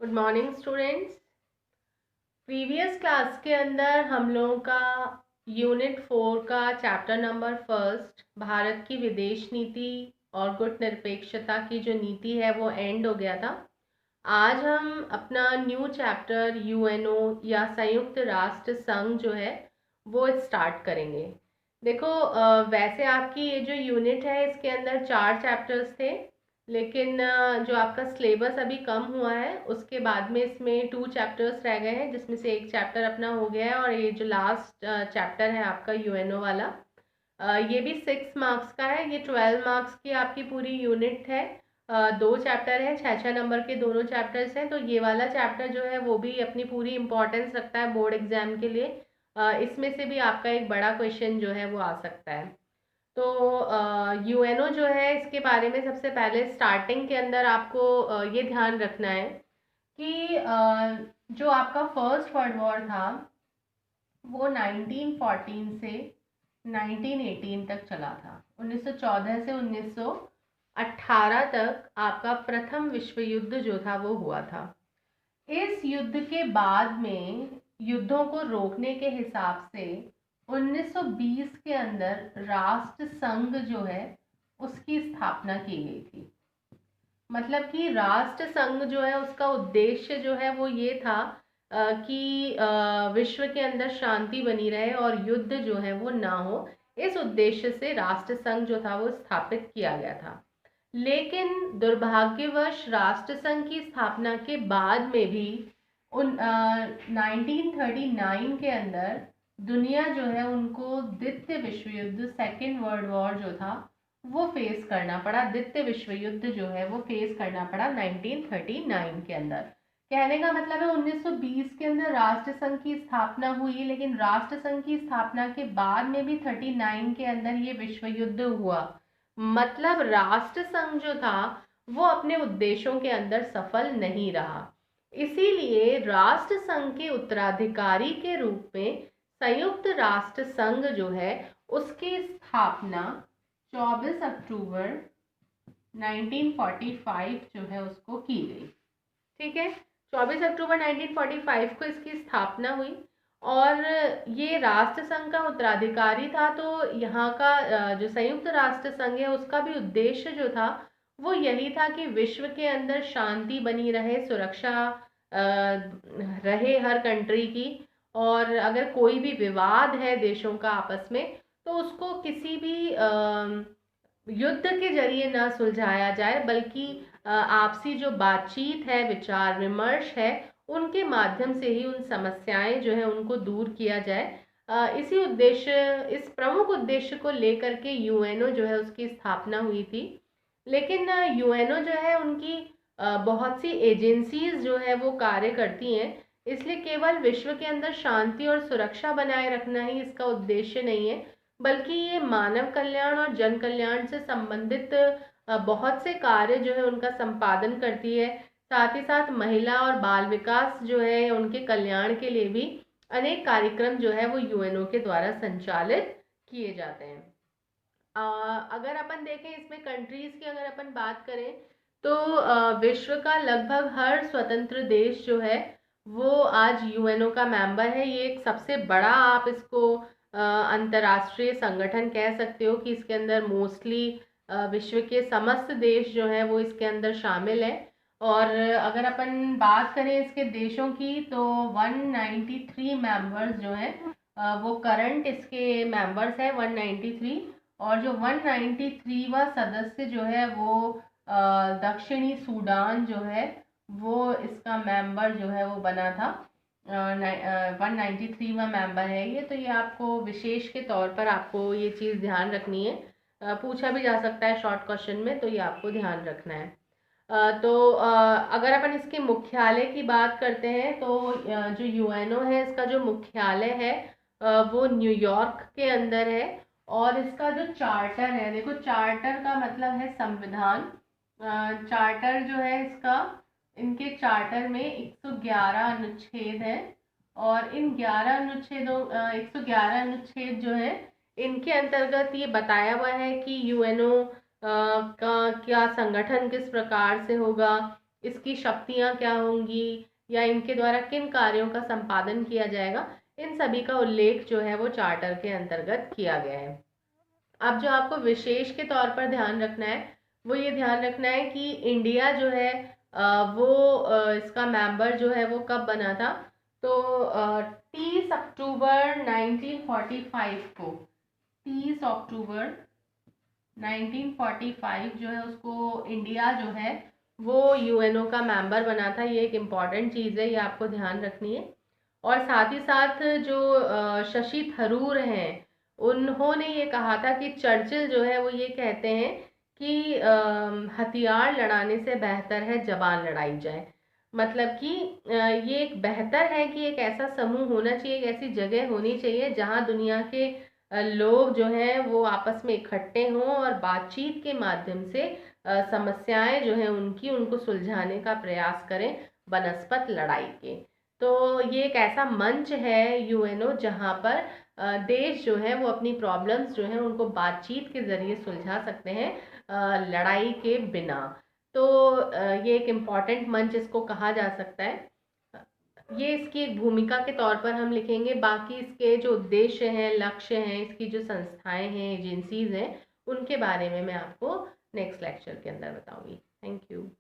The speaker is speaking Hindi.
Good morning students. Previous class के अंदर हम लोगों का यूनिट 4 का चैप्टर नंबर फर्स्ट भारत की विदेश नीति और गुटनिरपेक्षता की जो नीति है वो एंड हो गया था। आज हम अपना न्यू चैप्टर यूएनओ या संयुक्त राष्ट्र संघ जो है वो स्टार्ट करेंगे। देखो वैसे आपकी ये जो यूनिट है इसके अंदर 4 चैप्टर्स थे, लेकिन जो आपका सिलेबस अभी कम हुआ है उसके बाद में इसमें 2 चैप्टर्स रह गए हैं, जिसमें से एक चैप्टर अपना हो गया है और ये जो लास्ट चैप्टर है आपका यूएनओ वाला, ये भी 6 मार्क्स का है। ये 12 मार्क्स की आपकी पूरी यूनिट है। 2 चैप्टर है, 6-6 नंबर के दोनों चैप्टर्स हैं। तो ये वाला चैप्टर जो है वो भी अपनी पूरी इंपॉर्टेंस रखता है बोर्ड एग्जाम के लिए। इसमें से भी आपका एक बड़ा क्वेश्चन जो है वो आ सकता है। तो यूएनओ जो है इसके बारे में सबसे पहले स्टार्टिंग के अंदर आपको ये ध्यान रखना है कि जो आपका फर्स्ट वर्ल्ड वॉर था वो 1914 से 1918 तक चला था। 1914 से 1918 तक आपका प्रथम विश्व युद्ध जो था वो हुआ था। इस युद्ध के बाद में युद्धों को रोकने के हिसाब से 1920 के अंदर राष्ट्र संघ जो है उसकी स्थापना की गई थी। मतलब कि राष्ट्र संघ जो है उसका उद्देश्य जो है वो ये था कि विश्व के अंदर शांति बनी रहे और युद्ध जो है वो ना हो। इस उद्देश्य से राष्ट्र संघ जो था वो स्थापित किया गया था। लेकिन दुर्भाग्यवश राष्ट्र संघ की स्थापना के बाद में भी 1939 के अंदर दुनिया जो है उनको द्वितीय विश्व युद्ध, सेकेंड वर्ल्ड वॉर जो था वो फेस करना पड़ा। द्वितीय विश्व युद्ध जो है वो फेस करना पड़ा 1939 के अंदर। कहने का मतलब है 1920 के अंदर राष्ट्र संघ की स्थापना हुई, लेकिन राष्ट्र संघ की स्थापना के बाद में भी 39 के अंदर ये विश्व युद्ध हुआ। मतलब राष्ट्र संघ जो था वो अपने उद्देश्यों के अंदर सफल नहीं रहा। इसीलिए राष्ट्र संघ के उत्तराधिकारी के रूप में संयुक्त राष्ट्र संघ जो है उसकी स्थापना 24 अक्टूबर 1945 जो है उसको की गई। ठीक है, 24 अक्टूबर 1945 को इसकी स्थापना हुई और ये राष्ट्र संघ का उत्तराधिकारी था। तो यहाँ का जो संयुक्त राष्ट्र संघ है उसका भी उद्देश्य जो था वो यही था कि विश्व के अंदर शांति बनी रहे, सुरक्षा रहे हर कंट्री की, और अगर कोई भी विवाद है देशों का आपस में तो उसको किसी भी युद्ध के जरिए ना सुलझाया जाए, बल्कि आपसी जो बातचीत है, विचार विमर्श है, उनके माध्यम से ही उन समस्याएं जो है उनको दूर किया जाए। इसी उद्देश्य, इस प्रमुख उद्देश्य को लेकर के यूएनओ जो है उसकी स्थापना हुई थी। लेकिन यूएनओ जो है उनकी बहुत सी एजेंसीज जो है वो कार्य करती हैं, इसलिए केवल विश्व के अंदर शांति और सुरक्षा बनाए रखना ही इसका उद्देश्य नहीं है, बल्कि ये मानव कल्याण और जन कल्याण से संबंधित बहुत से कार्य जो है उनका संपादन करती है। साथ ही साथ महिला और बाल विकास जो है उनके कल्याण के लिए भी अनेक कार्यक्रम जो है वो यूएनओ के द्वारा संचालित किए जाते हैं। अगर अपन देखें इसमें कंट्रीज की अगर अपन बात करें तो विश्व का लगभग हर स्वतंत्र देश जो है वो आज यूएनओ का मेंबर है। ये एक सबसे बड़ा, आप इसको अंतर्राष्ट्रीय संगठन कह सकते हो कि इसके अंदर मोस्टली विश्व के समस्त देश जो हैं वो इसके अंदर शामिल है। और अगर अपन बात करें इसके देशों की तो 193 मेंबर्स जो हैं वो करंट इसके मेंबर्स हैं, 193। और जो 193वां सदस्य जो है वो दक्षिणी सूडान जो है वो इसका मेंबर जो है वो बना था। 193वां मेंबर है ये। तो ये आपको विशेष के तौर पर आपको ये चीज़ ध्यान रखनी है। पूछा भी जा सकता है शॉर्ट क्वेश्चन में, तो ये आपको ध्यान रखना है। तो अगर अपन इसके मुख्यालय की बात करते हैं तो जो यूएनओ है इसका जो मुख्यालय है वो न्यूयॉर्क के अंदर है। और इसका जो चार्टर है, देखो चार्टर का मतलब है संविधान। चार्टर जो है इसका, इनके चार्टर में 111 अनुच्छेद हैं और इन 11 अनुच्छेदों 111 अनुच्छेद जो है इनके अंतर्गत ये बताया हुआ है कि यूएनओ का क्या संगठन किस प्रकार से होगा, इसकी शक्तियाँ क्या होंगी या इनके द्वारा किन कार्यों का संपादन किया जाएगा, इन सभी का उल्लेख जो है वो चार्टर के अंतर्गत किया गया है। अब जो आपको विशेष के तौर पर ध्यान रखना है वो ये ध्यान रखना है कि इंडिया जो है वो इसका मेंबर जो है वो कब बना था। तो 30 अक्टूबर 1945 को, 30 अक्टूबर 1945 जो है उसको इंडिया जो है वो यूएनओ का मेंबर बना था। ये एक इम्पॉर्टेंट चीज़ है, ये आपको ध्यान रखनी है। और साथ ही साथ जो शशि थरूर हैं उन्होंने ये कहा था कि चर्चिल जो है वो ये कहते हैं कि हथियार लड़ाने से बेहतर है जबान लड़ाई जाए। मतलब कि ये एक बेहतर है कि एक ऐसा समूह होना चाहिए, एक ऐसी जगह होनी चाहिए जहां दुनिया के लोग जो हैं वो आपस में इकट्ठे हों और बातचीत के माध्यम से समस्याएं जो हैं उनको सुलझाने का प्रयास करें बनस्पत लड़ाई के। तो ये एक ऐसा मंच है यूएनओ जहाँ पर देश जो है वो अपनी प्रॉब्लम्स जो हैं उनको बातचीत के ज़रिए सुलझा सकते हैं, लड़ाई के बिना। तो ये एक इम्पॉर्टेंट मंच इसको कहा जा सकता है। ये इसकी एक भूमिका के तौर पर हम लिखेंगे। बाकी इसके जो उद्देश्य हैं, लक्ष्य हैं, इसकी जो संस्थाएं हैं, एजेंसीज हैं, उनके बारे में मैं आपको नेक्स्ट लेक्चर के अंदर बताऊंगी। Thank you.